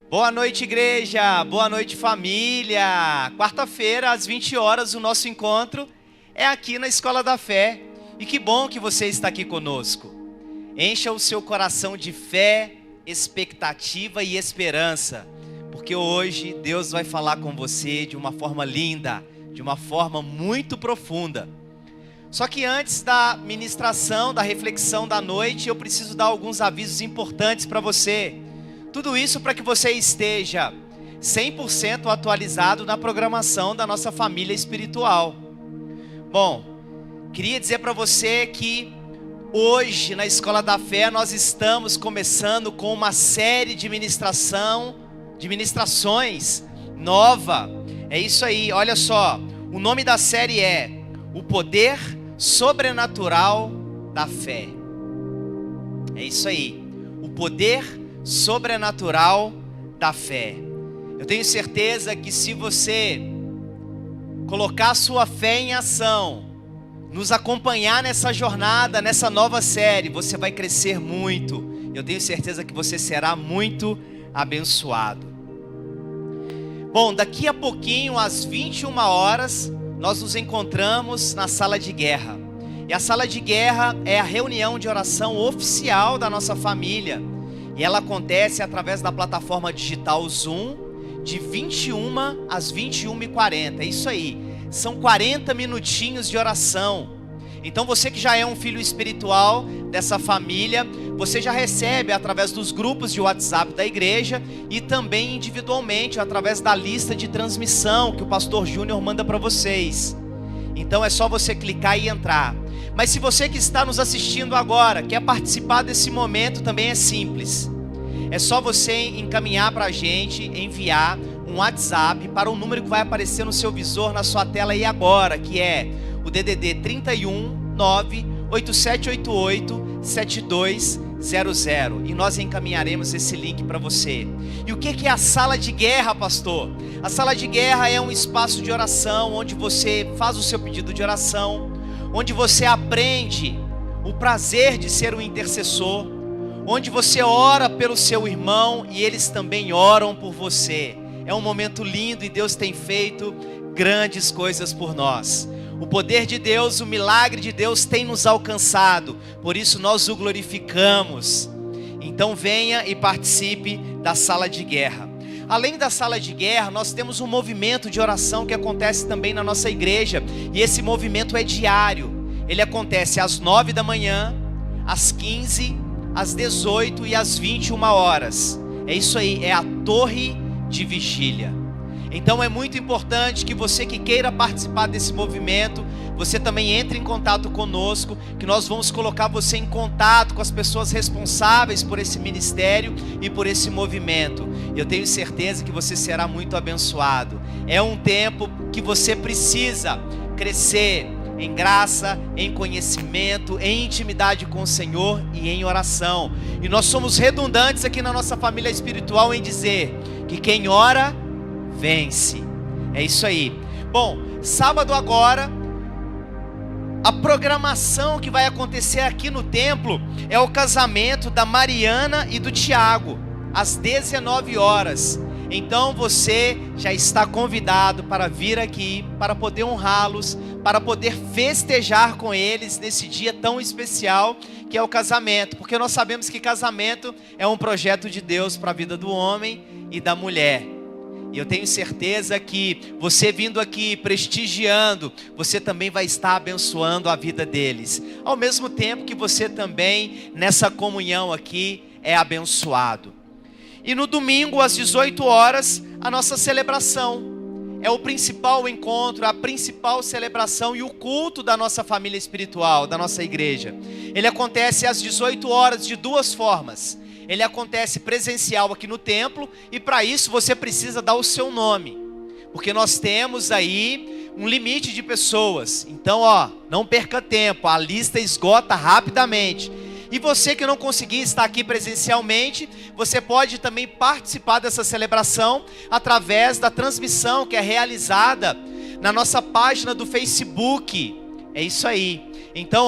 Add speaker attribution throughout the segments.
Speaker 1: Boa noite, igreja! Boa noite, família! Quarta-feira, às 20 horas, o nosso encontro é aqui na Escola da Fé. E que bom que você está aqui conosco. Encha o seu coração de fé, expectativa e esperança, porque hoje Deus vai falar com você de uma forma linda, de uma forma muito profunda. Só que antes da ministração, da reflexão da noite, eu preciso dar alguns avisos importantes para você. Tudo isso para que você esteja 100% atualizado na programação da nossa família espiritual. Bom, queria dizer para você que hoje na Escola da Fé nós estamos começando com uma série de ministrações nova. É isso aí, olha só, o nome da série é O Poder Sobrenatural da Fé. É isso aí, o poder sobrenatural da fé. Eu tenho certeza que se você colocar sua fé em ação, nos acompanhar nessa jornada, nessa nova série, você vai crescer muito. Eu tenho certeza que você será muito abençoado. Bom, daqui a pouquinho, às 21 horas, nós nos encontramos na sala de guerra. E a sala de guerra é a reunião de oração oficial da nossa família. E ela acontece através da plataforma digital Zoom, de 21 às 21h40. É isso aí, são 40 minutinhos de oração. Então você que já é um filho espiritual dessa família, você já recebe através dos grupos de WhatsApp da igreja e também individualmente através da lista de transmissão que o pastor Júnior manda para vocês. Então é só você clicar e entrar. Mas se você que está nos assistindo agora quer participar desse momento, também é simples. É só você encaminhar para a gente, enviar um WhatsApp para o número que vai aparecer no seu visor, na sua tela aí agora, que é o DDD 31 98788 7200. E nós encaminharemos esse link para você. E o que é a sala de guerra, pastor? A sala de guerra é um espaço de oração, onde você faz o seu pedido de oração, onde você aprende o prazer de ser um intercessor, onde você ora pelo seu irmão e eles também oram por você. É um momento lindo e Deus tem feito grandes coisas por nós. O poder de Deus, o milagre de Deus tem nos alcançado, por isso nós o glorificamos. Então venha e participe da sala de guerra. Além da sala de guerra, nós temos um movimento de oração que acontece também na nossa igreja. E esse movimento é diário. Ele acontece às 9 da manhã, às 15, às 18 e às 21 horas. É isso aí, é a torre de vigília. Então é muito importante que você que queira participar desse movimento, você também entre em contato conosco, que nós vamos colocar você em contato com as pessoas responsáveis por esse ministério e por esse movimento. Eu tenho certeza que você será muito abençoado. É um tempo que você precisa crescer em graça, em conhecimento, em intimidade com o Senhor e em oração. E nós somos redundantes aqui na nossa família espiritual em dizer que quem ora, vence. É isso aí. Bom, sábado agora, a programação que vai acontecer aqui no templo é o casamento da Mariana e do Tiago, às 19 horas. Então você já está convidado para vir aqui, para poder honrá-los, para poder festejar com eles nesse dia tão especial que é o casamento. Porque nós sabemos que casamento é um projeto de Deus para a vida do homem e da mulher. E eu tenho certeza que você vindo aqui prestigiando, você também vai estar abençoando a vida deles. Ao mesmo tempo que você também, nessa comunhão aqui, é abençoado. E no domingo, às 18 horas, a nossa celebração. É o principal encontro, a principal celebração e o culto da nossa família espiritual, da nossa igreja. Ele acontece às 18 horas de duas formas. Ele acontece presencial aqui no templo e para isso você precisa dar o seu nome. Porque nós temos aí um limite de pessoas. Então, não perca tempo, a lista esgota rapidamente. E você que não conseguir estar aqui presencialmente, você pode também participar dessa celebração através da transmissão que é realizada na nossa página do Facebook. É isso aí. Então,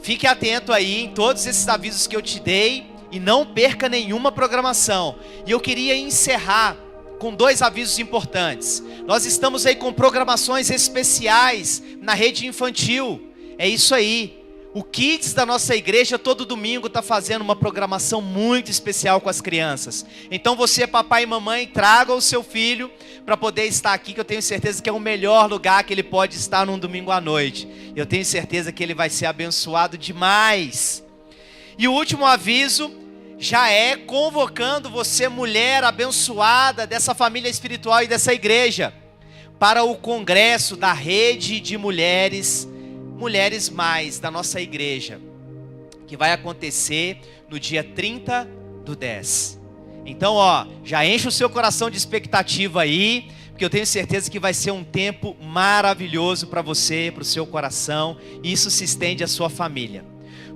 Speaker 1: fique atento aí em todos esses avisos que eu te dei. e não perca nenhuma programação. E eu queria encerrar com 2 avisos importantes. Nós estamos aí com programações especiais na rede infantil. É isso aí. O Kids da nossa igreja todo domingo está fazendo uma programação muito especial com as crianças. Então você, papai e mamãe, traga o seu filho para poder estar aqui, que eu tenho certeza que é o melhor lugar que ele pode estar num domingo à noite. Eu tenho certeza que ele vai ser abençoado demais. E o último aviso já é convocando você, mulher abençoada dessa família espiritual e dessa igreja, para o congresso da rede de Mulheres Mais da nossa igreja, que vai acontecer no dia 30/10. Então, já enche o seu coração de expectativa aí, porque eu tenho certeza que vai ser um tempo maravilhoso para você, para o seu coração, e isso se estende à sua família.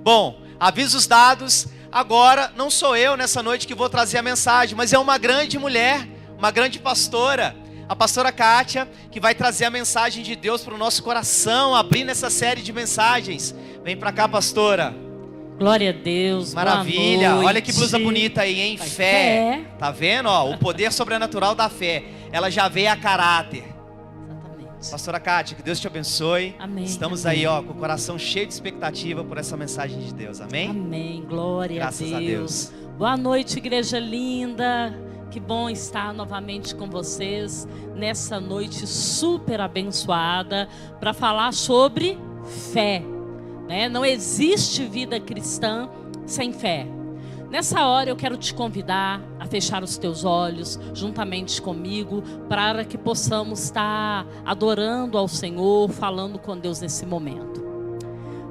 Speaker 1: Bom, avisos dados. Agora, não sou eu nessa noite que vou trazer a mensagem, mas é uma grande mulher, uma grande pastora, a pastora Kátia, que vai trazer a mensagem de Deus para o nosso coração, abrindo essa série de mensagens. Vem para cá, pastora.
Speaker 2: Glória a Deus.
Speaker 1: Maravilha. Olha que blusa bonita aí, hein? Fé. Tá vendo? O poder sobrenatural da fé. Ela já veio a caráter. Exatamente. Pastora Kátia, que Deus te abençoe.
Speaker 2: Amém.
Speaker 1: Estamos
Speaker 2: amém.
Speaker 1: aí, com o coração cheio de expectativa por essa mensagem de Deus. Amém?
Speaker 2: Amém. Glória
Speaker 1: Graças
Speaker 2: a Deus. Boa noite, igreja linda. Que bom estar novamente com vocês nessa noite super abençoada para falar sobre fé, né? Não existe vida cristã sem fé. Nessa hora eu quero te convidar a fechar os teus olhos juntamente comigo para que possamos estar adorando ao Senhor, falando com Deus nesse momento.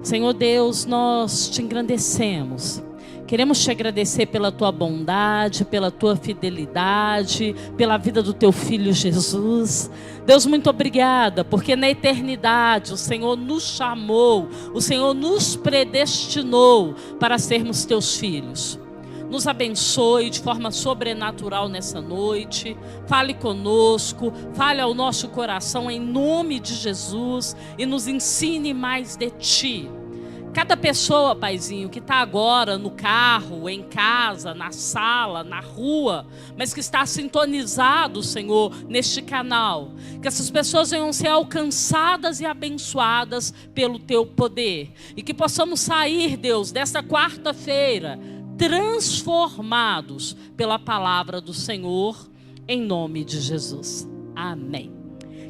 Speaker 2: Senhor Deus, nós te engrandecemos. Queremos te agradecer pela tua bondade, pela tua fidelidade, pela vida do teu filho Jesus. Deus, muito obrigada, porque na eternidade o Senhor nos chamou, o Senhor nos predestinou para sermos teus filhos. Nos abençoe de forma sobrenatural nessa noite. Fale conosco, fale ao nosso coração em nome de Jesus e nos ensine mais de ti. Cada pessoa, Paizinho, que está agora no carro, em casa, na sala, na rua, mas que está sintonizado, Senhor, neste canal, que essas pessoas venham ser alcançadas e abençoadas pelo Teu poder, e que possamos sair, Deus, desta quarta-feira, transformados pela palavra do Senhor, em nome de Jesus. Amém.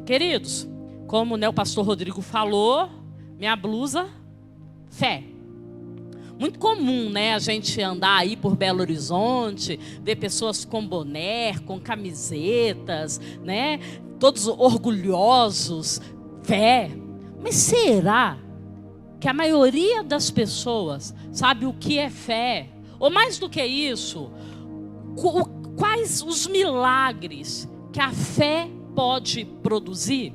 Speaker 2: Queridos, como o pastor Rodrigo falou, minha blusa... fé. Muito comum, né, a gente andar aí por Belo Horizonte, ver pessoas com boné, com camisetas, né, todos orgulhosos, fé. Mas será que a maioria das pessoas sabe o que é fé? Ou mais do que isso, quais os milagres que a fé pode produzir?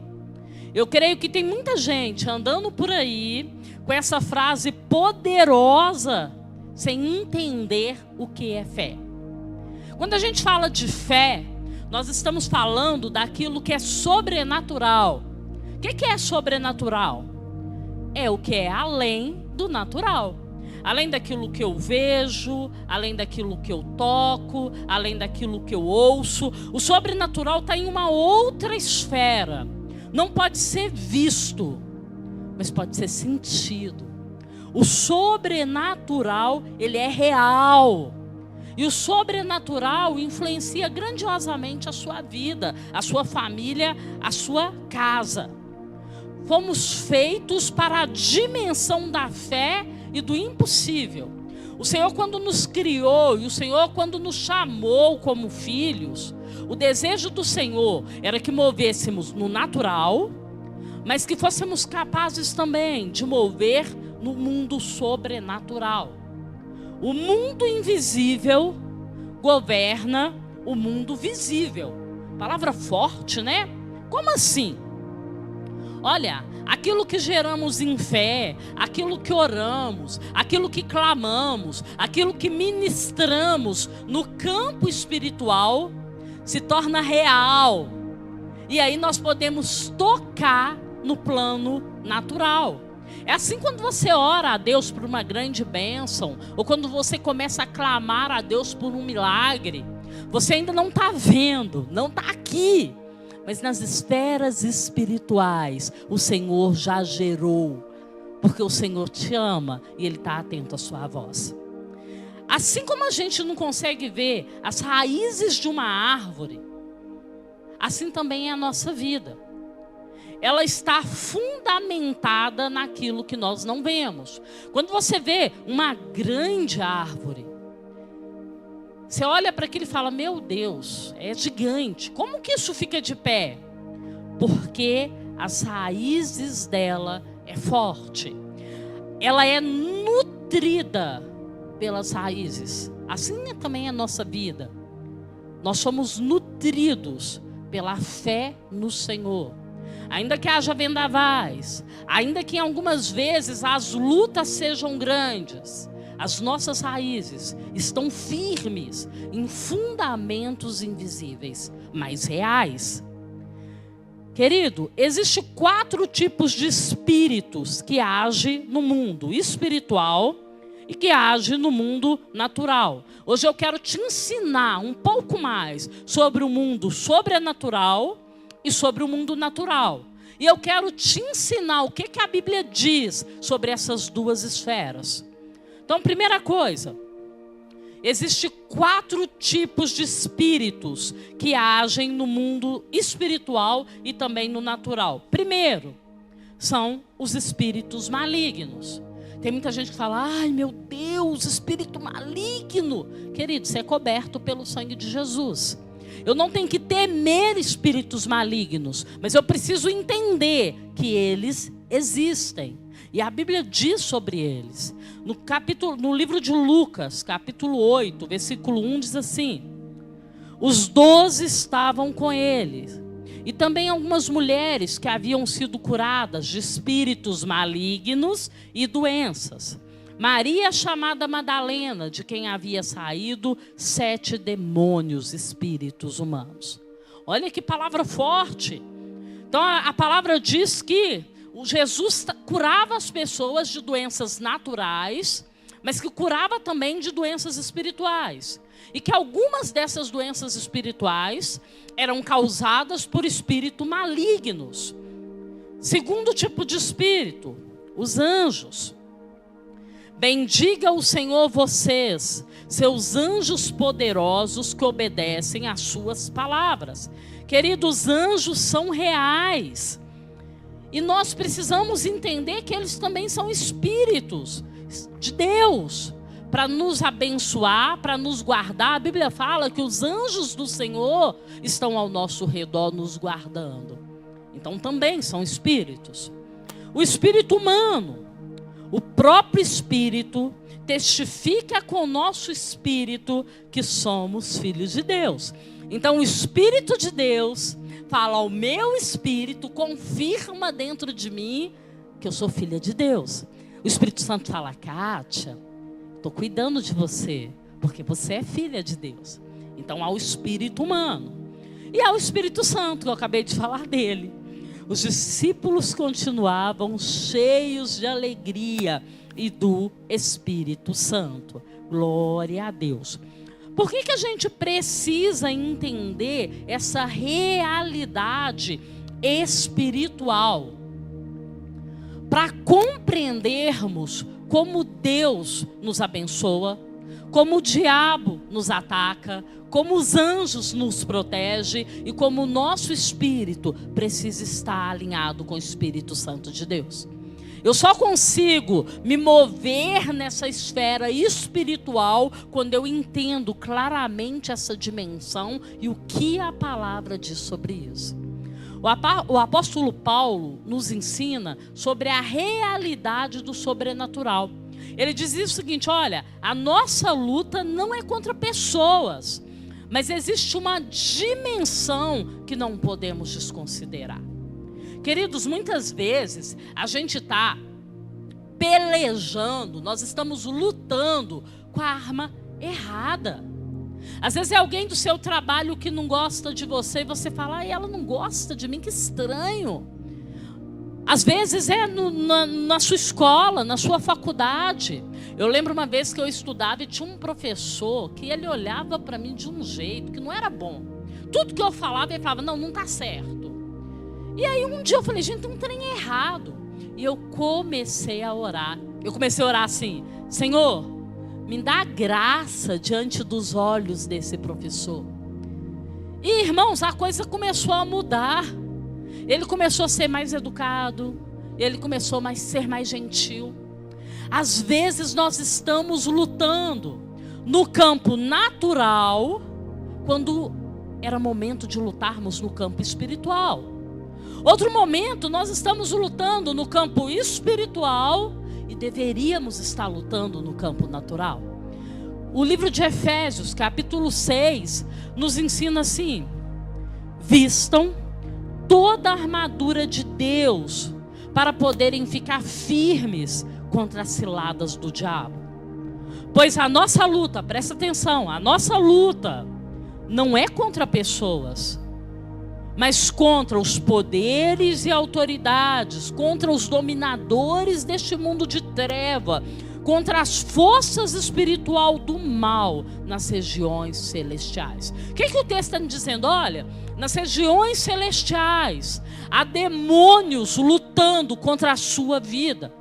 Speaker 2: Eu creio que tem muita gente andando por aí com essa frase poderosa, sem entender o que é fé. Quando a gente fala de fé, nós estamos falando daquilo que é sobrenatural. O que é sobrenatural? É o que é além do natural. Além daquilo que eu vejo, além daquilo que eu toco, além daquilo que eu ouço. O sobrenatural está em uma outra esfera. Não pode ser visto, mas pode ser sentido. O sobrenatural, ele é real. E o sobrenatural influencia grandiosamente a sua vida, a sua família, a sua casa. Fomos feitos para a dimensão da fé e do impossível. O Senhor, quando nos criou, e o Senhor, quando nos chamou como filhos, o desejo do Senhor era que movêssemos no natural, mas que fôssemos capazes também de mover no mundo sobrenatural. O mundo invisível governa o mundo visível. Palavra forte, né? Como assim? Olha, aquilo que geramos em fé, aquilo que oramos, aquilo que clamamos, aquilo que ministramos no campo espiritual, se torna real. E aí nós podemos tocar no plano natural. É assim quando você ora a Deus por uma grande bênção, ou quando você começa a clamar a Deus por um milagre. Você ainda não está vendo, não está aqui, mas nas esferas espirituais o Senhor já gerou, porque o Senhor te ama e Ele está atento à sua voz. Assim como a gente não consegue ver as raízes de uma árvore, assim também é a nossa vida. Ela está fundamentada naquilo que nós não vemos. Quando você vê uma grande árvore, você olha para aquilo e fala, meu Deus, é gigante. Como que isso fica de pé? Porque as raízes dela é forte. Ela é nutrida pelas raízes. Assim também é a nossa vida. Nós somos nutridos pela fé no Senhor. Ainda que haja vendavais, ainda que algumas vezes as lutas sejam grandes, as nossas raízes estão firmes em fundamentos invisíveis, mas reais. Querido, existem 4 tipos de espíritos que agem no mundo espiritual e que agem no mundo natural. Hoje eu quero te ensinar um pouco mais sobre o mundo sobrenatural e sobre o mundo natural. E eu quero te ensinar o que a Bíblia diz sobre essas duas esferas. Então, primeira coisa, existem 4 tipos de espíritos que agem no mundo espiritual e também no natural. Primeiro, são os espíritos malignos. Tem muita gente que fala, ai meu Deus, espírito maligno. Querido, você é coberto pelo sangue de Jesus. Eu não tenho que temer espíritos malignos, mas eu preciso entender que eles existem. E a Bíblia diz sobre eles. No livro de Lucas, capítulo 8, versículo 1, diz assim: os 12 estavam com ele, e também algumas mulheres que haviam sido curadas de espíritos malignos e doenças. Maria, chamada Madalena, de quem havia saído 7 demônios, espíritos humanos. Olha que palavra forte. Então a palavra diz que o Jesus curava as pessoas de doenças naturais, mas que curava também de doenças espirituais. E que algumas dessas doenças espirituais eram causadas por espíritos malignos. Segundo tipo de espírito, os anjos. Bendiga o Senhor vocês, seus anjos poderosos que obedecem às suas palavras. Queridos, anjos são reais. E nós precisamos entender que eles também são espíritos de Deus, para nos abençoar, para nos guardar. A Bíblia fala que os anjos do Senhor estão ao nosso redor nos guardando. Então também são espíritos. O espírito humano, o próprio espírito testifica com o nosso espírito que somos filhos de Deus. Então o Espírito de Deus fala ao meu espírito, confirma dentro de mim que eu sou filha de Deus. O Espírito Santo fala, Kátia, estou cuidando de você, porque você é filha de Deus. Então há o espírito humano. E há o Espírito Santo, que eu acabei de falar dele. Os discípulos continuavam cheios de alegria e do Espírito Santo. Glória a Deus. Por que a gente precisa entender essa realidade espiritual? Para compreendermos como Deus nos abençoa, como o diabo nos ataca, como os anjos nos protegem e como o nosso espírito precisa estar alinhado com o Espírito Santo de Deus. Eu só consigo me mover nessa esfera espiritual quando eu entendo claramente essa dimensão e o que a palavra diz sobre isso. O apóstolo Paulo nos ensina sobre a realidade do sobrenatural. Ele diz o seguinte, olha, a nossa luta não é contra pessoas, mas existe uma dimensão que não podemos desconsiderar. Queridos, muitas vezes a gente está pelejando, nós estamos lutando com a arma errada. Às vezes é alguém do seu trabalho que não gosta de você e você fala, ela não gosta de mim, que estranho. Às vezes é na sua escola, na sua faculdade. Eu lembro uma vez que eu estudava e tinha um professor que ele olhava para mim de um jeito que não era bom. Tudo que eu falava, ele falava, não está certo. E aí um dia eu falei, gente, tem um trem errado. E eu comecei a orar. Eu comecei a orar assim, Senhor, me dá graça diante dos olhos desse professor. E irmãos, a coisa começou a mudar. Ele começou a ser mais educado. Ele começou a ser mais gentil. Às vezes nós estamos lutando no campo natural, quando era momento de lutarmos no campo espiritual. Outro momento nós estamos lutando no campo espiritual e deveríamos estar lutando no campo natural. O livro de Efésios, capítulo 6, nos ensina assim: vistam toda a armadura de Deus para poderem ficar firmes contra as ciladas do diabo. Pois a nossa luta, presta atenção, a nossa luta não é contra pessoas, mas contra os poderes e autoridades, contra os dominadores deste mundo de treva, contra as forças espirituais do mal nas regiões celestiais. O que o texto está me dizendo? Olha, nas regiões celestiais há demônios lutando contra a sua vida.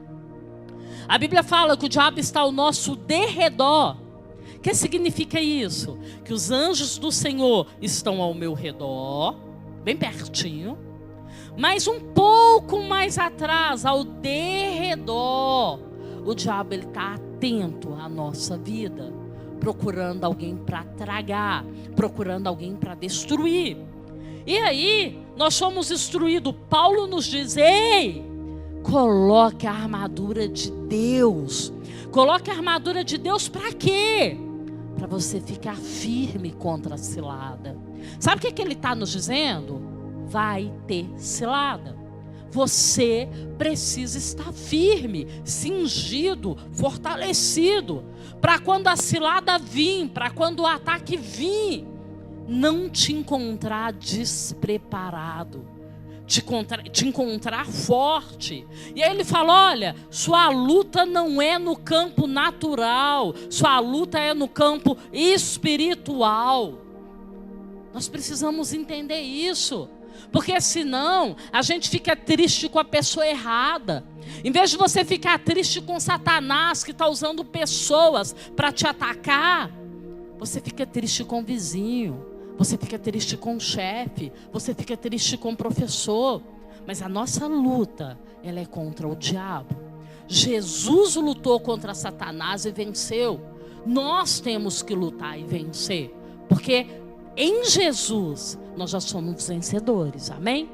Speaker 2: A Bíblia fala que o diabo está ao nosso derredor. O que significa isso? Que os anjos do Senhor estão ao meu redor, bem pertinho, mas um pouco mais atrás, ao derredor, o diabo está atento à nossa vida, procurando alguém para tragar, procurando alguém para destruir. E aí, nós somos instruídos. Paulo nos diz, ei, coloque a armadura de Deus. Coloque a armadura de Deus para quê? Para você ficar firme contra a cilada. Sabe o que ele está nos dizendo? Vai ter cilada. Você precisa estar firme, cingido, fortalecido, para quando a cilada vir, para quando o ataque vir, não te encontrar despreparado, te encontrar forte. E aí ele fala, olha, sua luta não é no campo natural, sua luta é no campo espiritual. Nós precisamos entender isso, porque senão a gente fica triste com a pessoa errada. Em vez de você ficar triste com Satanás, que está usando pessoas para te atacar, você fica triste com o vizinho, você fica triste com o chefe, você fica triste com o professor. Mas a nossa luta, ela é contra o diabo. Jesus lutou contra Satanás e venceu. Nós temos que lutar e vencer, porque em Jesus nós já somos vencedores, amém?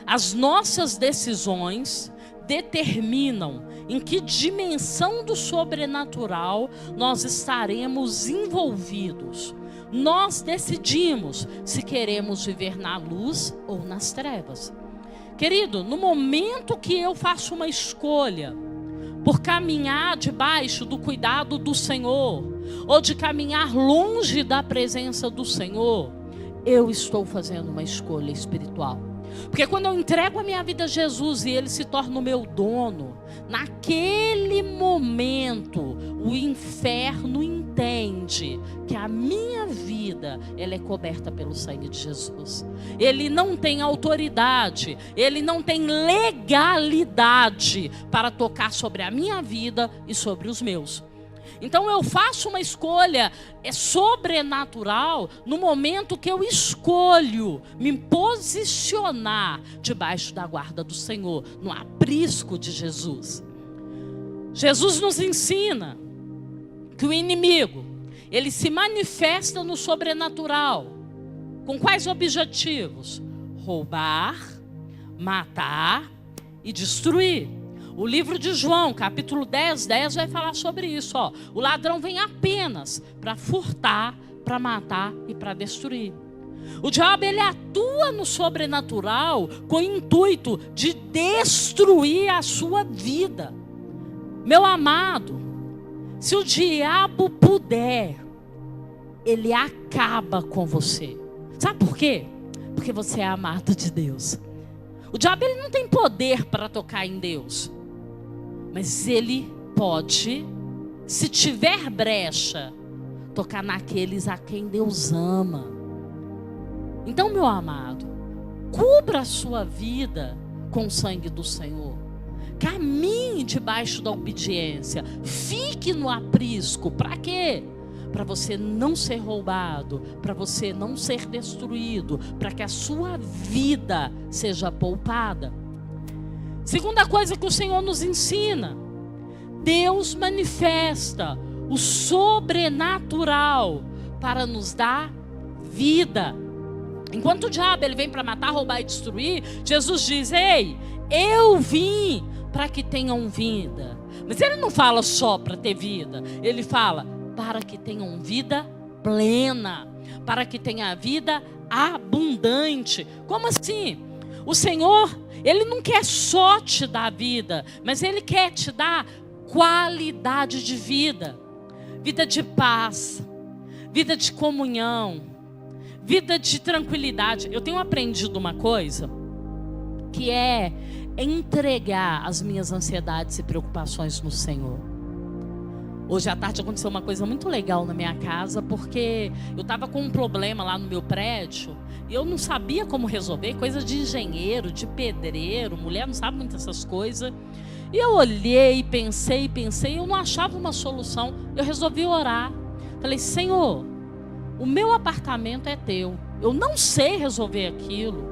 Speaker 2: As nossas decisões determinam em que dimensão do sobrenatural nós estaremos envolvidos. Nós decidimos se queremos viver na luz ou nas trevas. Querido, no momento que eu faço uma escolha por caminhar debaixo do cuidado do Senhor, ou de caminhar longe da presença do Senhor, eu estou fazendo uma escolha espiritual. Porque quando eu entrego a minha vida a Jesus e Ele se torna o meu dono, naquele momento o inferno entende que a minha vida, ela é coberta pelo sangue de Jesus. Ele não tem autoridade, Ele não tem legalidade para tocar sobre a minha vida e sobre os meus. Então eu faço uma escolha sobrenatural no momento que eu escolho me posicionar debaixo da guarda do Senhor, no aprisco de Jesus. Jesus nos ensina que o inimigo, ele se manifesta no sobrenatural. Com quais objetivos? Roubar, matar e destruir. O livro de João, capítulo 10 vai falar sobre isso. Ó. O ladrão vem apenas para furtar, para matar e para destruir. O diabo, ele atua no sobrenatural com o intuito de destruir a sua vida. Meu amado, se o diabo puder, ele acaba com você. Sabe por quê? Porque você é amado de Deus. O diabo ele não tem poder para tocar em Deus. Mas ele pode, se tiver brecha, tocar naqueles a quem Deus ama. Então, meu amado, cubra a sua vida com o sangue do Senhor. Caminhe debaixo da obediência. Fique no aprisco. Para quê? Para você não ser roubado, para você não ser destruído, para que a sua vida seja poupada. Segunda coisa que o Senhor nos ensina: Deus manifesta o sobrenatural para nos dar vida. Enquanto o diabo ele vem para matar, roubar e destruir, Jesus diz: ei, eu vim para que tenham vida. Mas ele não fala só para ter vida, ele fala para que tenham vida plena, para que tenha vida abundante. Como assim? O Senhor, ele não quer só te dar vida, mas ele quer te dar qualidade de vida. Vida de paz, vida de comunhão, vida de tranquilidade. Eu tenho aprendido uma coisa, que é entregar as minhas ansiedades e preocupações no Senhor. Hoje à tarde aconteceu uma coisa muito legal na minha casa, porque eu estava com um problema lá no meu prédio e eu não sabia como resolver, coisa de engenheiro, de pedreiro, mulher não sabe muito essas coisas. E eu olhei, pensei, eu não achava uma solução. Eu resolvi orar. Falei: Senhor, o meu apartamento é teu, eu não sei resolver aquilo.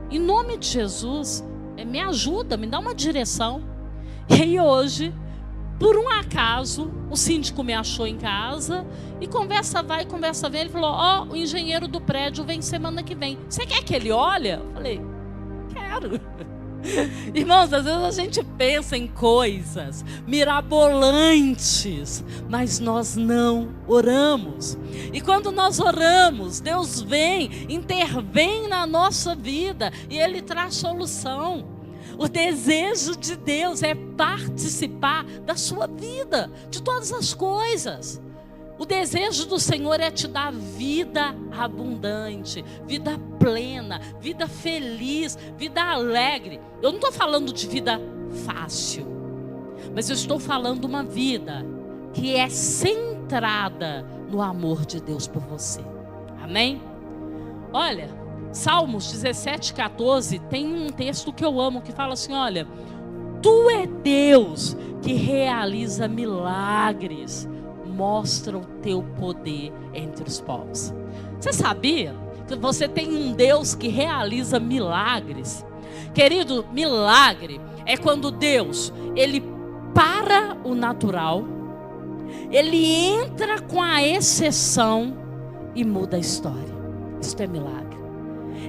Speaker 2: Em nome de Jesus, me ajuda, me dá uma direção. E aí hoje, por um acaso, o síndico me achou em casa e conversa vai, conversa vem. Ele falou: ó, o engenheiro do prédio vem semana que vem. Você quer que ele olhe? Eu falei: quero. Irmãos, às vezes a gente pensa em coisas mirabolantes, mas nós não oramos. E quando nós oramos, Deus vem, intervém na nossa vida e Ele traz solução. O desejo de Deus é participar da sua vida, de todas as coisas. O desejo do Senhor é te dar vida abundante, vida plena, vida feliz, vida alegre. Eu não estou falando de vida fácil, mas eu estou falando uma vida que é centrada no amor de Deus por você. Amém? Olha, Salmos 17:14 tem um texto que eu amo, que fala assim: olha, Tu é Deus que realiza milagres, mostra o teu poder entre os povos. Você sabia que você tem um Deus que realiza milagres? Querido, milagre é quando Deus, Ele para o natural, Ele entra com a exceção e muda a história. Isso é milagre.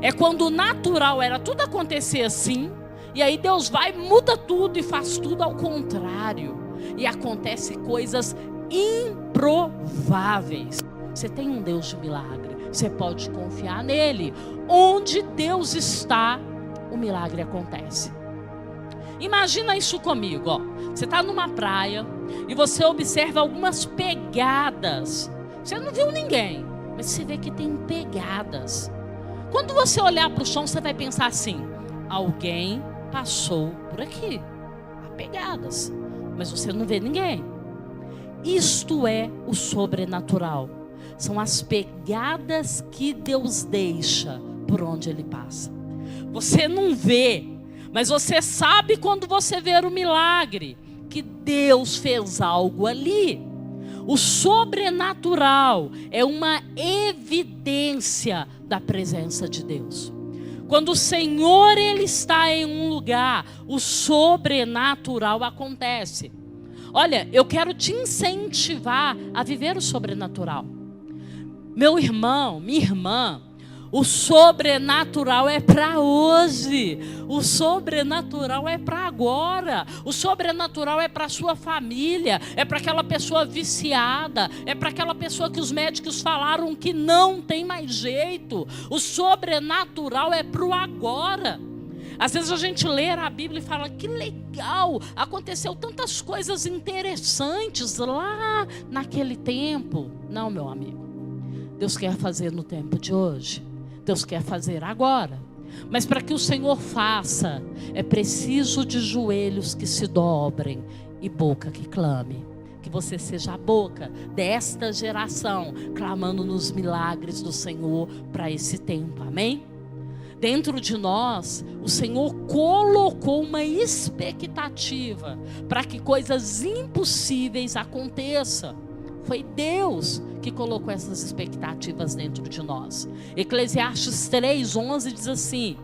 Speaker 2: É quando o natural era tudo acontecer assim, e aí Deus vai, muda tudo e faz tudo ao contrário. E acontece coisas improváveis. Você tem um Deus de milagre, você pode confiar nele. Onde Deus está, o milagre acontece. Imagina isso comigo, ó. Você está numa praia e você observa algumas pegadas. Você não viu ninguém, mas você vê que tem pegadas. Quando você olhar para o chão, você vai pensar assim: alguém passou por aqui. Há pegadas, mas você não vê ninguém. Isto é o sobrenatural. São as pegadas que Deus deixa por onde Ele passa. Você não vê, mas você sabe quando você ver o milagre, que Deus fez algo ali. O sobrenatural é uma evidência da presença de Deus. Quando o Senhor Ele está em um lugar, o sobrenatural acontece. Olha, eu quero te incentivar a viver o sobrenatural. Meu irmão, minha irmã, o sobrenatural é para hoje. O sobrenatural é para agora. O sobrenatural é para a sua família. É para aquela pessoa viciada. É para aquela pessoa que os médicos falaram que não tem mais jeito. O sobrenatural é para o agora. Às vezes a gente lê a Bíblia e fala: que legal, aconteceu tantas coisas interessantes lá naquele tempo. Não, meu amigo. Deus quer fazer no tempo de hoje. Deus quer fazer agora. Mas para que o Senhor faça, é preciso de joelhos que se dobrem e boca que clame. Que você seja a boca desta geração, clamando nos milagres do Senhor para esse tempo, amém? Dentro de nós, o Senhor colocou uma expectativa para que coisas impossíveis aconteçam. Foi Deus que colocou essas expectativas dentro de nós. Eclesiastes 3:11 diz assim: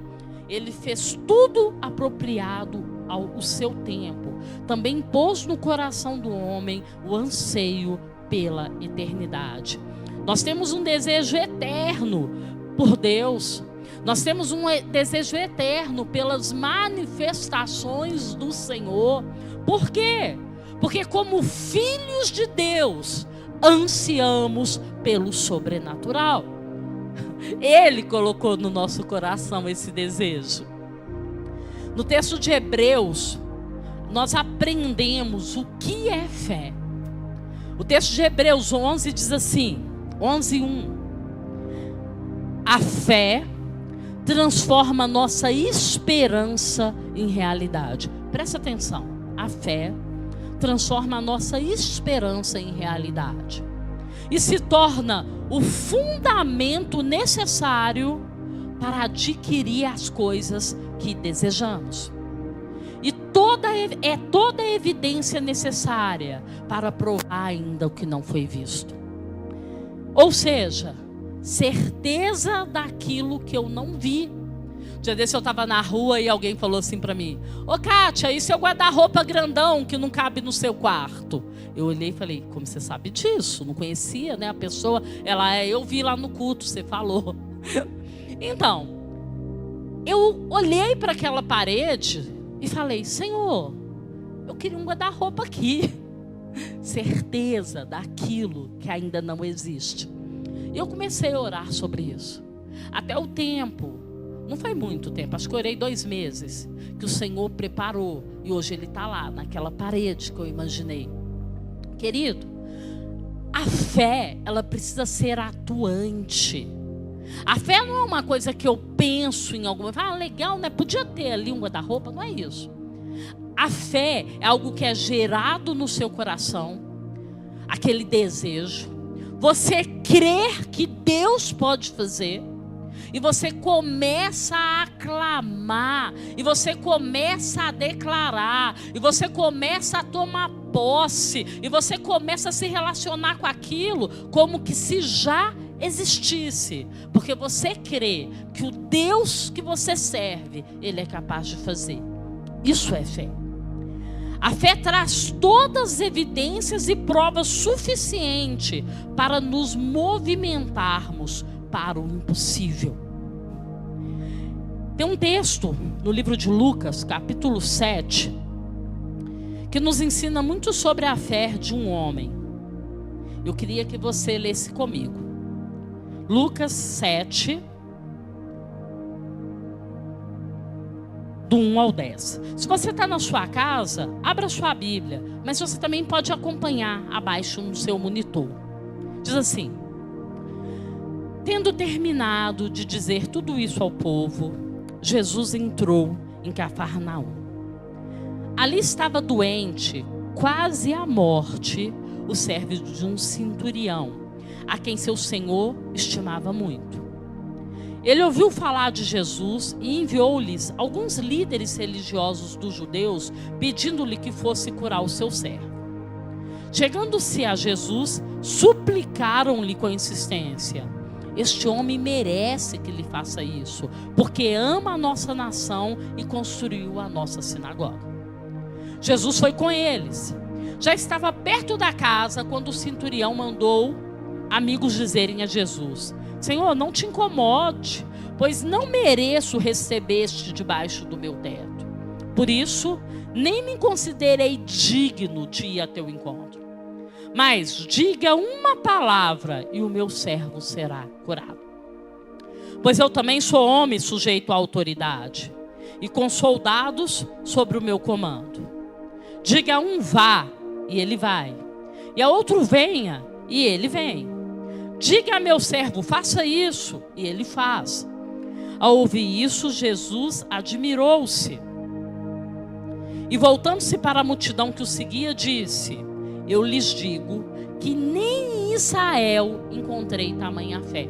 Speaker 2: Ele fez tudo apropriado ao seu tempo. Também pôs no coração do homem o anseio pela eternidade. Nós temos um desejo eterno por Deus. Nós temos um desejo eterno pelas manifestações do Senhor. Por quê? Porque como filhos de Deus, ansiamos pelo sobrenatural. Ele colocou no nosso coração esse desejo. No texto de Hebreus, nós aprendemos o que é fé. O texto de Hebreus 11 diz assim, 11:1. A fé transforma a nossa esperança em realidade. Presta atenção. A fé transforma a nossa esperança em realidade. E se torna o fundamento necessário para adquirir as coisas que desejamos. E toda a evidência necessária para provar ainda o que não foi visto. Ou seja, certeza daquilo que eu não vi. Um dia desse eu estava na rua e alguém falou assim para mim: Ô Kátia, e seu guarda-roupa grandão que não cabe no seu quarto? Eu olhei e falei: como você sabe disso? Não conhecia, né, a pessoa. Eu vi lá no culto, você falou. Então, eu olhei para aquela parede e falei: Senhor, eu queria um guarda-roupa aqui. Certeza daquilo que ainda não existe. E eu comecei a orar sobre isso. Até o tempo, não foi muito tempo, acho que eu orei 2 meses, que o Senhor preparou. E hoje Ele está lá, naquela parede que eu imaginei. Querido, a fé, ela precisa ser atuante. A fé não é uma coisa que eu penso em alguma... legal, né? Podia ter ali um guarda-roupa, não é isso. A fé é algo que é gerado no seu coração, aquele desejo. Você crer que Deus pode fazer, e você começa a clamar, e você começa a declarar, e você começa a tomar posse, e você começa a se relacionar com aquilo como que se já existisse, porque você crê que o Deus que você serve, Ele é capaz de fazer. Isso é fé. A fé traz todas as evidências e provas suficientes para nos movimentarmos para o impossível. Tem um texto no livro de Lucas, capítulo 7, que nos ensina muito sobre a fé de um homem. Eu queria que você lesse comigo. Lucas 7, do 1 ao 10. Se você está na sua casa, abra sua Bíblia, mas você também pode acompanhar abaixo no seu monitor. Diz assim: tendo terminado de dizer tudo isso ao povo, Jesus entrou em Cafarnaum. Ali estava doente, quase à morte, o servo de um centurião, a quem seu senhor estimava muito. Ele ouviu falar de Jesus e enviou-lhes alguns líderes religiosos dos judeus, pedindo-lhe que fosse curar o seu servo. Chegando-se a Jesus, suplicaram-lhe com insistência: este homem merece que lhe faça isso, porque ama a nossa nação e construiu a nossa sinagoga. Jesus foi com eles. Já estava perto da casa quando o centurião mandou amigos dizerem a Jesus: Senhor, não te incomode, pois não mereço receber-te debaixo do meu teto. Por isso, nem me considerei digno de ir a teu encontro. Mas diga uma palavra e o meu servo será curado. Pois eu também sou homem sujeito à autoridade, e com soldados sobre o meu comando. Diga a um vá, e ele vai. E a outro venha, e ele vem. Diga a meu servo, faça isso, e ele faz. Ao ouvir isso, Jesus admirou-se. E voltando-se para a multidão que o seguia, disse: eu lhes digo que nem em Israel encontrei tamanha fé.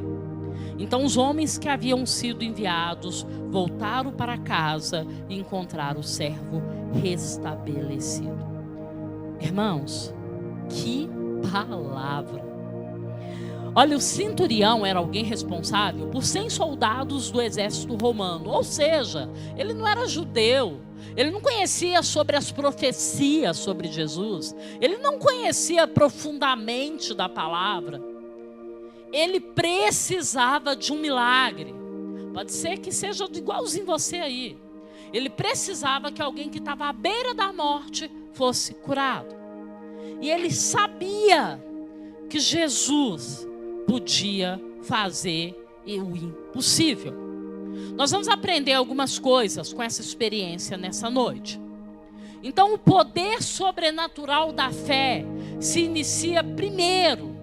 Speaker 2: Então os homens que haviam sido enviados voltaram para casa e encontraram o servo restabelecido. Irmãos, que palavra! Olha, o centurião era alguém responsável por 100 soldados do exército romano. Ou seja, ele não era judeu. Ele não conhecia sobre as profecias sobre Jesus. Ele não conhecia profundamente da palavra. Ele precisava de um milagre. Pode ser que seja igualzinho você aí. Ele precisava que alguém que estava à beira da morte fosse curado. E ele sabia que Jesus podia fazer o impossível. Nós vamos aprender algumas coisas com essa experiência nessa noite. Então, o poder sobrenatural da fé se inicia primeiro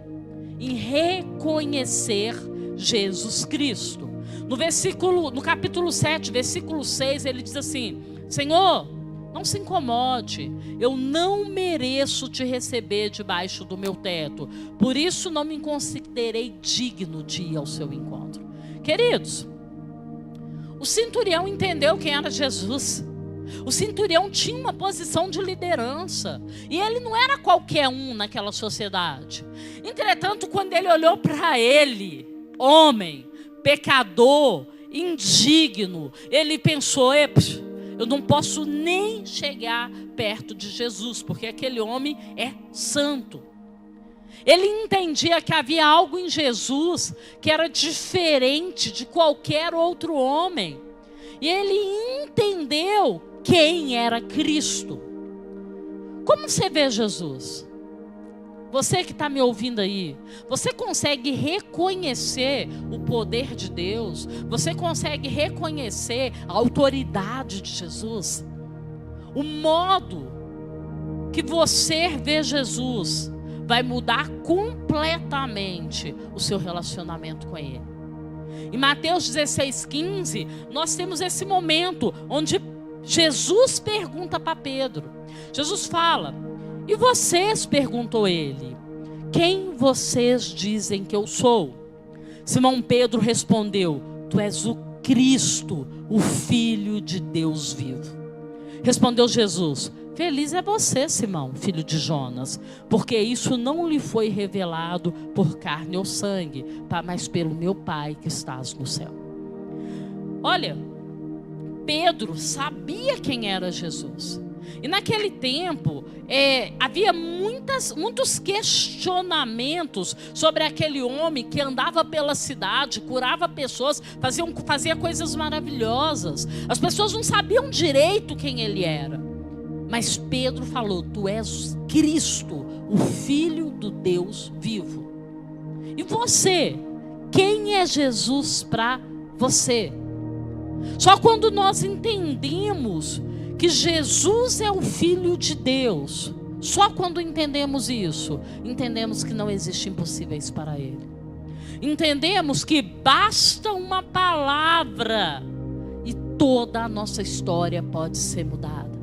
Speaker 2: em reconhecer Jesus Cristo. No capítulo 7, versículo 6, ele diz assim: Senhor, não se incomode, eu não mereço te receber debaixo do meu teto, por isso não me considerei digno de ir ao seu encontro. Queridos, o centurião entendeu quem era Jesus. O centurião tinha uma posição de liderança. E ele não era qualquer um naquela sociedade. Entretanto, quando ele olhou para ele, homem, pecador, indigno, ele pensou: eu não posso nem chegar perto de Jesus, porque aquele homem é santo. Ele entendia que havia algo em Jesus que era diferente de qualquer outro homem. E ele entendeu quem era Cristo. Como você vê Jesus? Você que está me ouvindo aí, você consegue reconhecer o poder de Deus? Você consegue reconhecer a autoridade de Jesus? O modo que você vê Jesus vai mudar completamente o seu relacionamento com Ele. Em Mateus 16:15, nós temos esse momento onde Jesus pergunta para Pedro. Jesus fala: e vocês, perguntou ele, quem vocês dizem que eu sou? Simão Pedro respondeu: tu és o Cristo, o Filho de Deus vivo. Respondeu Jesus: feliz é você, Simão, filho de Jonas, porque isso não lhe foi revelado por carne ou sangue, mas pelo meu Pai que estás no céu. Olha, Pedro sabia quem era Jesus. E naquele tempo, havia muitos questionamentos sobre aquele homem que andava pela cidade, curava pessoas, fazia coisas maravilhosas. As pessoas não sabiam direito quem ele era. Mas Pedro falou: tu és Cristo, o Filho do Deus vivo. E você? Quem é Jesus para você? Só quando nós entendemos que Jesus é o Filho de Deus, só quando entendemos isso, entendemos que não existem impossíveis para Ele. Entendemos que basta uma palavra e toda a nossa história pode ser mudada.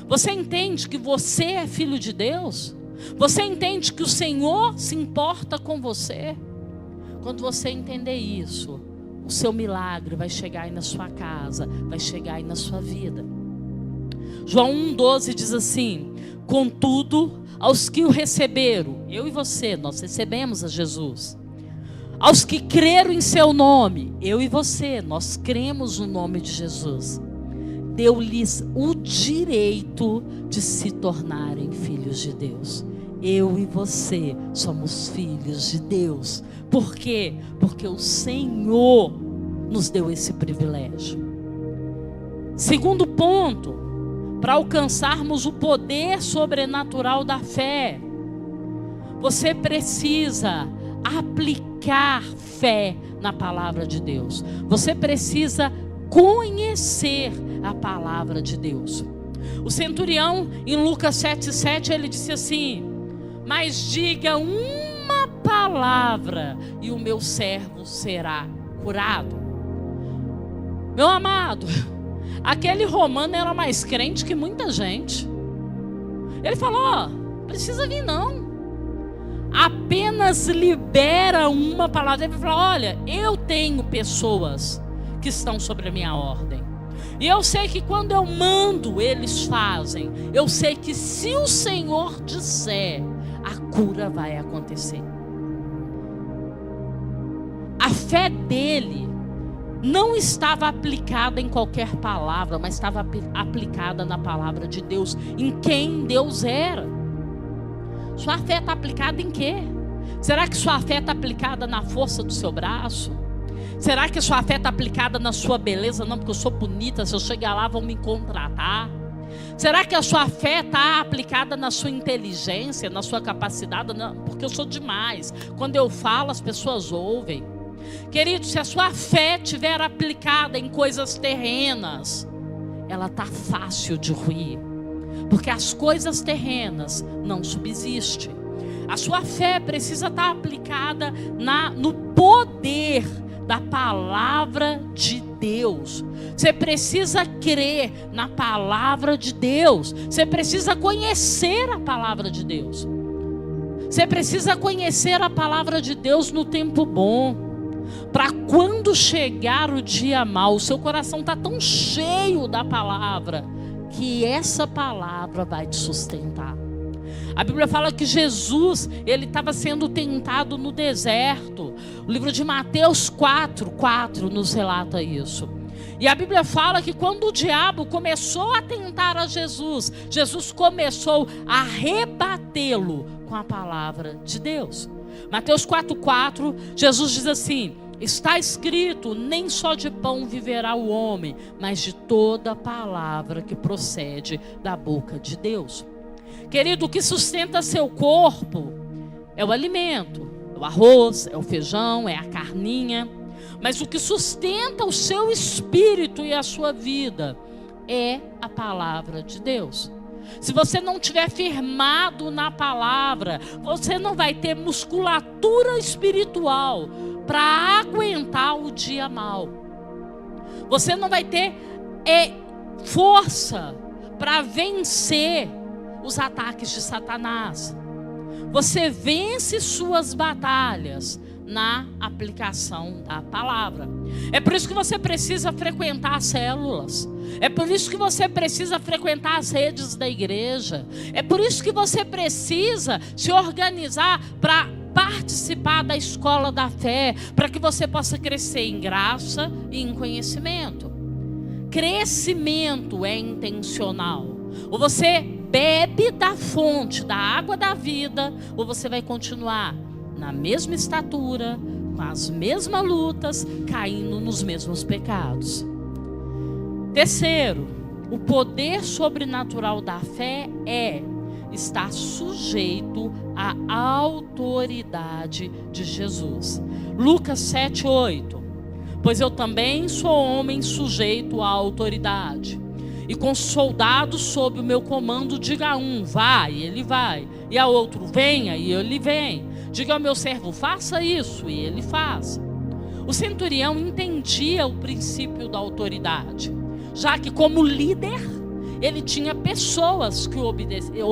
Speaker 2: Você entende que você é filho de Deus? Você entende que o Senhor se importa com você? Quando você entender isso, o seu milagre vai chegar aí na sua casa, vai chegar aí na sua vida. João 1,12 diz assim: contudo, aos que o receberam, eu e você, nós recebemos a Jesus. Aos que creram em seu nome, eu e você, nós cremos no nome de Jesus. Deu-lhes o direito de se tornarem filhos de Deus. Eu e você somos filhos de Deus. Por quê? Porque o Senhor nos deu esse privilégio. Segundo ponto, para alcançarmos o poder sobrenatural da fé, você precisa aplicar fé na palavra de Deus. Você precisa conhecer a palavra de Deus. O centurião, em Lucas 7,7, ele disse assim: mas diga uma palavra e o meu servo será curado. Meu amado, aquele romano era mais crente que muita gente. Ele falou: ó, precisa vir não. Apenas libera uma palavra. Ele falou: olha, eu tenho pessoas que estão sobre a minha ordem. E eu sei que quando eu mando, eles fazem. Eu sei que se o Senhor disser, a cura vai acontecer. A fé dele não estava aplicada em qualquer palavra, mas estava aplicada na palavra de Deus, em quem Deus era. Sua fé está aplicada em quê? Será que sua fé está aplicada na força do seu braço? Será que sua fé está aplicada na sua beleza? Não, porque eu sou bonita, se eu chegar lá vão me contratar. Será que a sua fé está aplicada na sua inteligência, na sua capacidade? Não, porque eu sou demais. Quando eu falo, as pessoas ouvem. Querido, se a sua fé estiver aplicada em coisas terrenas, ela está fácil de ruir, porque as coisas terrenas não subsistem. A sua fé precisa estar aplicada no poder da palavra de Deus. Você precisa crer na palavra de Deus. Você precisa conhecer a palavra de Deus. Você precisa conhecer a palavra de Deus no tempo bom, para quando chegar o dia mau, o seu coração está tão cheio da palavra, que essa palavra vai te sustentar. A Bíblia fala que Jesus, ele estava sendo tentado no deserto. O livro de Mateus 4 nos relata isso. E a Bíblia fala que quando o diabo começou a tentar a Jesus, Jesus começou a rebatê-lo com a palavra de Deus. Mateus 4:4, Jesus diz assim: está escrito, nem só de pão viverá o homem, mas de toda palavra que procede da boca de Deus. Querido, o que sustenta seu corpo é o alimento, é o arroz, é o feijão, é a carninha. Mas o que sustenta o seu espírito e a sua vida é a palavra de Deus. Se você não estiver firmado na palavra, você não vai ter musculatura espiritual para aguentar o dia mau. Você não vai ter força para vencer os ataques de Satanás. Você vence suas batalhas na aplicação da palavra. É por isso que você precisa frequentar as células. É por isso que você precisa frequentar as redes da igreja. É por isso que você precisa se organizar para participar da escola da fé, para que você possa crescer em graça e em conhecimento. Crescimento é intencional. Ou você bebe da fonte, da água da vida, ou você vai continuar na mesma estatura, com as mesmas lutas, caindo nos mesmos pecados. Terceiro, o poder sobrenatural da fé é estar sujeito à autoridade de Jesus. Lucas 7:8. Pois eu também sou homem sujeito à autoridade, e com soldados sob o meu comando, diga a um, vai, e ele vai, e a outro, venha, e ele vem. Diga ao meu servo, faça isso, e ele faz. O centurião entendia o princípio da autoridade, já que como líder, ele tinha pessoas que obedecia.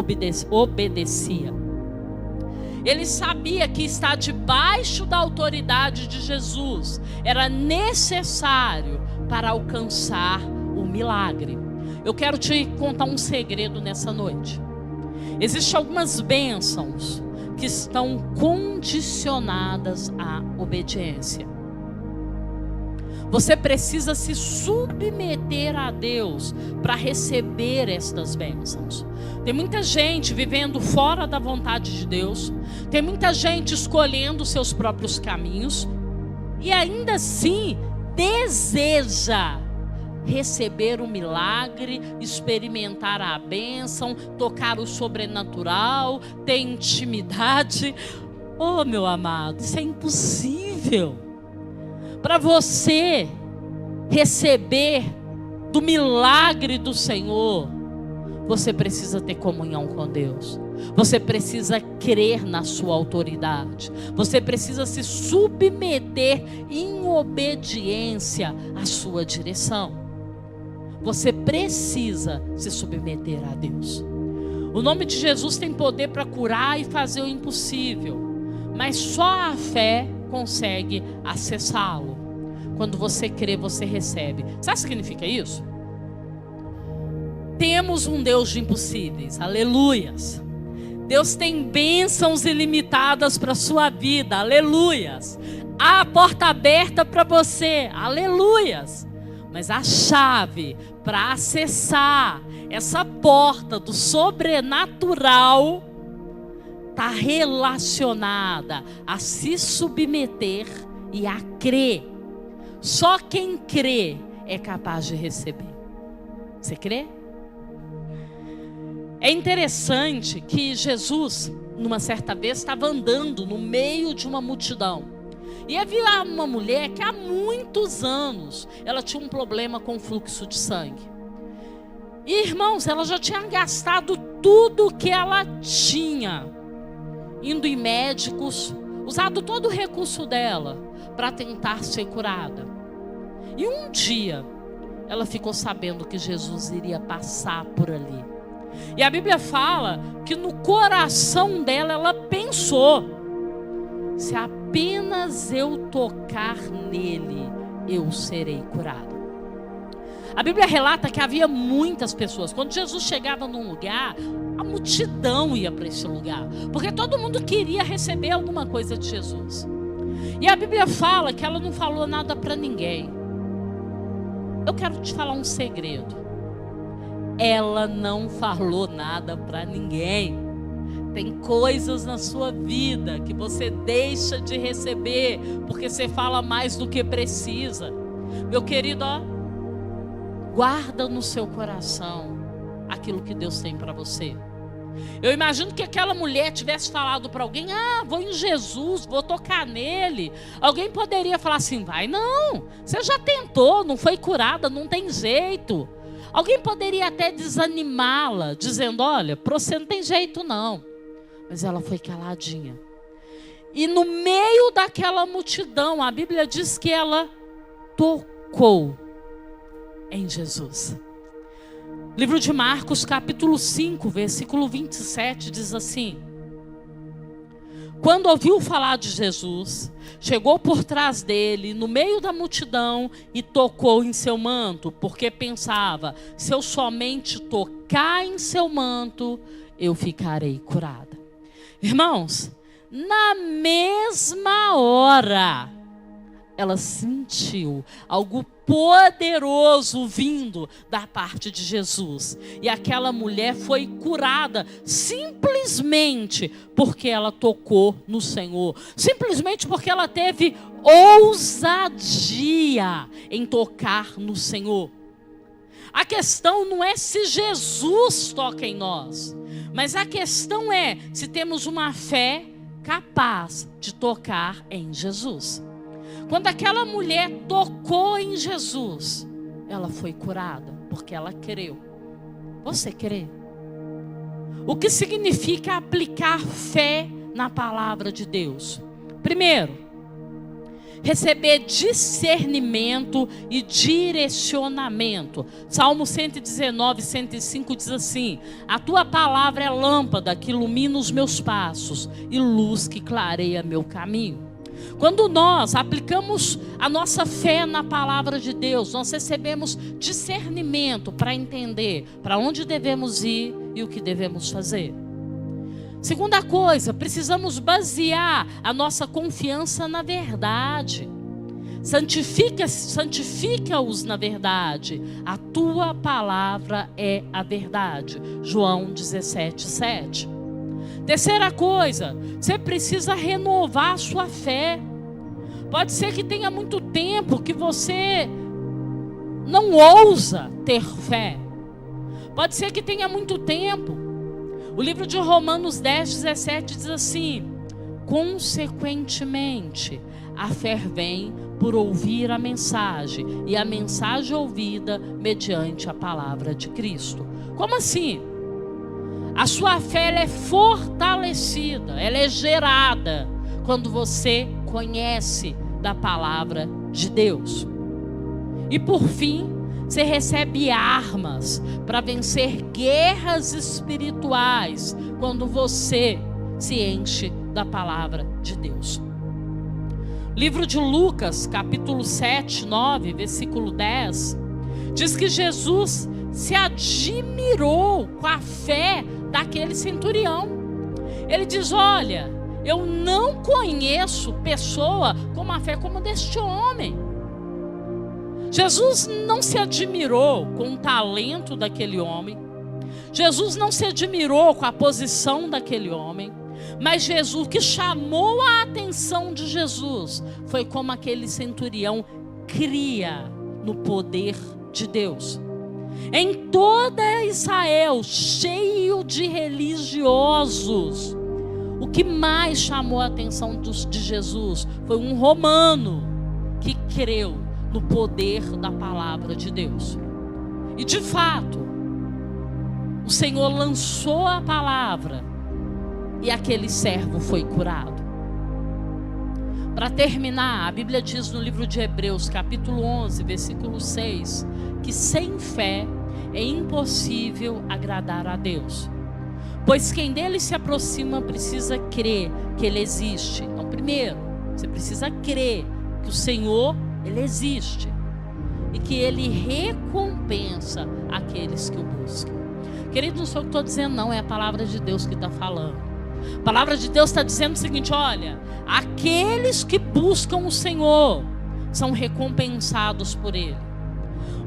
Speaker 2: Ele sabia que estar debaixo da autoridade de Jesus era necessário para alcançar o milagre. Eu quero te contar um segredo nessa noite. Existem algumas bênçãos que estão condicionadas à obediência. Você precisa se submeter a Deus para receber estas bênçãos. Tem muita gente vivendo fora da vontade de Deus. Tem muita gente escolhendo seus próprios caminhos. E ainda assim deseja receber o milagre, experimentar a bênção, tocar o sobrenatural, ter intimidade. Oh, meu amado, isso é impossível. Para você receber do milagre do Senhor, você precisa ter comunhão com Deus. Você precisa crer na sua autoridade. Você precisa se submeter em obediência à sua direção. Você precisa se submeter a Deus. O nome de Jesus tem poder para curar e fazer o impossível, mas só a fé consegue acessá-lo. Quando você crê, você recebe. Sabe o que significa isso? Temos um Deus de impossíveis, aleluias. Deus tem bênçãos ilimitadas para a sua vida, aleluias. Há a porta aberta para você, aleluias. Mas a chave para acessar essa porta do sobrenatural está relacionada a se submeter e a crer. Só quem crê é capaz de receber. Você crê? É interessante que Jesus, numa certa vez, estava andando no meio de uma multidão. E havia uma mulher que há muitos anos, ela tinha um problema com fluxo de sangue. E, irmãos, ela já tinha gastado tudo que ela tinha, indo em médicos, usado todo o recurso dela para tentar ser curada. E um dia, ela ficou sabendo que Jesus iria passar por ali. E a Bíblia fala que no coração dela, ela pensou: se apenas eu tocar nele, eu serei curada. A Bíblia relata que havia muitas pessoas. Quando Jesus chegava num lugar, a multidão ia para esse lugar, porque todo mundo queria receber alguma coisa de Jesus. E a Bíblia fala que ela não falou nada para ninguém. Eu quero te falar um segredo. Ela não falou nada para ninguém. Tem coisas na sua vida que você deixa de receber porque você fala mais do que precisa. Meu querido, guarda no seu coração aquilo que Deus tem para você. Eu imagino que aquela mulher tivesse falado para alguém: vou em Jesus, vou tocar nele. Alguém poderia falar assim: vai não, você já tentou, não foi curada, não tem jeito. Alguém poderia até desanimá-la, dizendo: olha, para você não tem jeito não. Mas ela foi caladinha. E no meio daquela multidão, a Bíblia diz que ela tocou em Jesus. Livro de Marcos, capítulo 5, versículo 27, diz assim: quando ouviu falar de Jesus, chegou por trás dele, no meio da multidão, e tocou em seu manto, porque pensava: se eu somente tocar em seu manto, eu ficarei curada. Irmãos, na mesma hora, ela sentiu algo poderoso vindo da parte de Jesus. E aquela mulher foi curada simplesmente porque ela tocou no Senhor. Simplesmente porque ela teve ousadia em tocar no Senhor. A questão não é se Jesus toca em nós, mas a questão é se temos uma fé capaz de tocar em Jesus. Quando aquela mulher tocou em Jesus, ela foi curada, porque ela creu. Você crê? O que significa aplicar fé na palavra de Deus? Primeiro, receber discernimento e direcionamento. Salmo 119, 105 diz assim: a tua palavra é lâmpada que ilumina os meus passos e luz que clareia meu caminho. Quando nós aplicamos a nossa fé na palavra de Deus, nós recebemos discernimento para entender para onde devemos ir e o que devemos fazer. Segunda coisa, precisamos basear a nossa confiança na verdade. Santifica-os na verdade. A tua palavra é a verdade. João 17:7. Terceira coisa, você precisa renovar a sua fé. Pode ser que tenha muito tempo que você não ousa ter fé. Pode ser que tenha muito tempo. O livro de Romanos 10:17 diz assim: consequentemente, a fé vem por ouvir a mensagem, e a mensagem ouvida mediante a palavra de Cristo. Como assim? A sua fé ela é fortalecida, ela é gerada quando você conhece da palavra de Deus. E por fim, você recebe armas para vencer guerras espirituais quando você se enche da palavra de Deus. Livro de Lucas, capítulo 7, 9, versículo 10, diz que Jesus se admirou com a fé daquele centurião. Ele diz: olha, eu não conheço pessoa com uma fé como deste homem. Jesus não se admirou com o talento daquele homem. Jesus não se admirou com a posição daquele homem. Mas Jesus, o que chamou a atenção de Jesus foi como aquele centurião cria no poder de Deus. Em toda Israel, cheio de religiosos, o que mais chamou a atenção de Jesus foi um romano que creu no poder da palavra de Deus. E de fato, o Senhor lançou a palavra e aquele servo foi curado. Para terminar, a Bíblia diz no livro de Hebreus, capítulo 11, versículo 6, que sem fé é impossível agradar a Deus. Pois quem dele se aproxima precisa crer que ele existe. Então, primeiro, você precisa crer que o Senhor, ele existe. E que ele recompensa aqueles que o buscam. Querido, não sou o que estou dizendo, não. É a palavra de Deus que está falando. A palavra de Deus está dizendo o seguinte: olha, aqueles que buscam o Senhor são recompensados por Ele.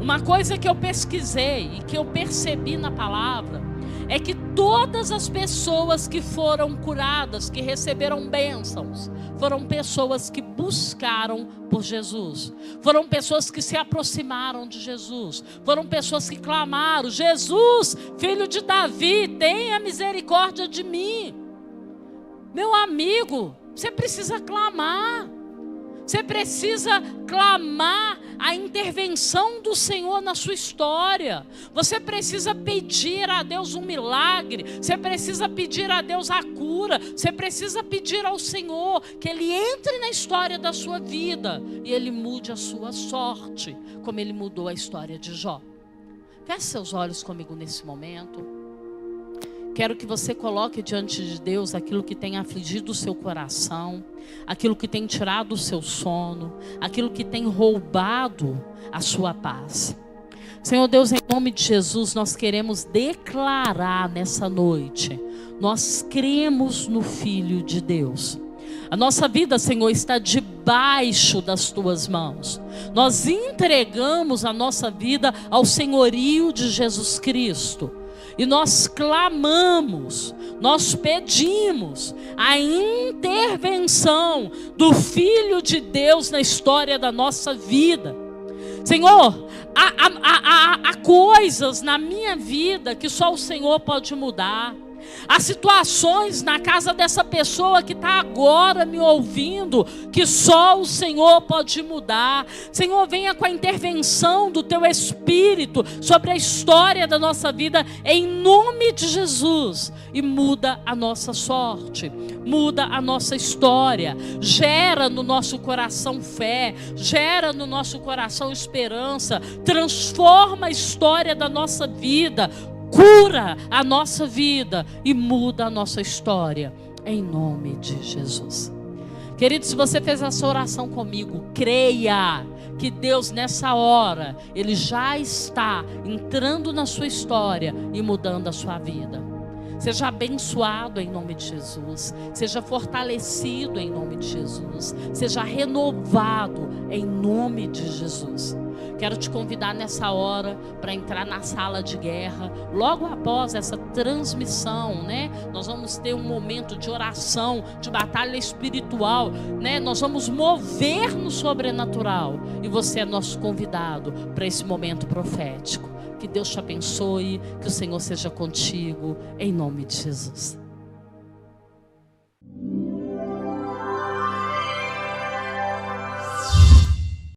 Speaker 2: Uma coisa que eu pesquisei e que eu percebi na palavra é que todas as pessoas que foram curadas, que receberam bênçãos, foram pessoas que buscaram por Jesus. Foram pessoas que se aproximaram de Jesus. Foram pessoas que clamaram: Jesus, filho de Davi, tenha misericórdia de mim. Meu amigo, você precisa clamar. Você precisa clamar a intervenção do Senhor na sua história. Você precisa pedir a Deus um milagre. Você precisa pedir a Deus a cura. Você precisa pedir ao Senhor que Ele entre na história da sua vida e Ele mude a sua sorte, como Ele mudou a história de Jó. Feche seus olhos comigo nesse momento. Quero que você coloque diante de Deus aquilo que tem afligido o seu coração, aquilo que tem tirado o seu sono, aquilo que tem roubado a sua paz. Senhor Deus, em nome de Jesus, nós queremos declarar nessa noite: nós cremos no Filho de Deus. A nossa vida, Senhor, está debaixo das Tuas mãos. Nós entregamos a nossa vida ao senhorio de Jesus Cristo. E nós clamamos, nós pedimos a intervenção do Filho de Deus na história da nossa vida. Senhor, há coisas na minha vida que só o Senhor pode mudar. Há situações na casa dessa pessoa que está agora me ouvindo, que só o Senhor pode mudar. Senhor, venha com a intervenção do Teu Espírito sobre a história da nossa vida, em nome de Jesus. E muda a nossa sorte, muda a nossa história. Gera no nosso coração fé, gera no nosso coração esperança. Transforma a história da nossa vida. Cura a nossa vida e muda a nossa história, em nome de Jesus. Querido, se você fez essa oração comigo, creia que Deus nessa hora, Ele já está entrando na sua história e mudando a sua vida. Seja abençoado em nome de Jesus, seja fortalecido em nome de Jesus, seja renovado em nome de Jesus. Quero te convidar nessa hora para entrar na sala de guerra. Logo após essa transmissão, né? Nós vamos ter um momento de oração, de batalha espiritual, né? Nós vamos mover no sobrenatural. E você é nosso convidado para esse momento profético. Que Deus te abençoe, que o Senhor seja contigo, em nome de Jesus.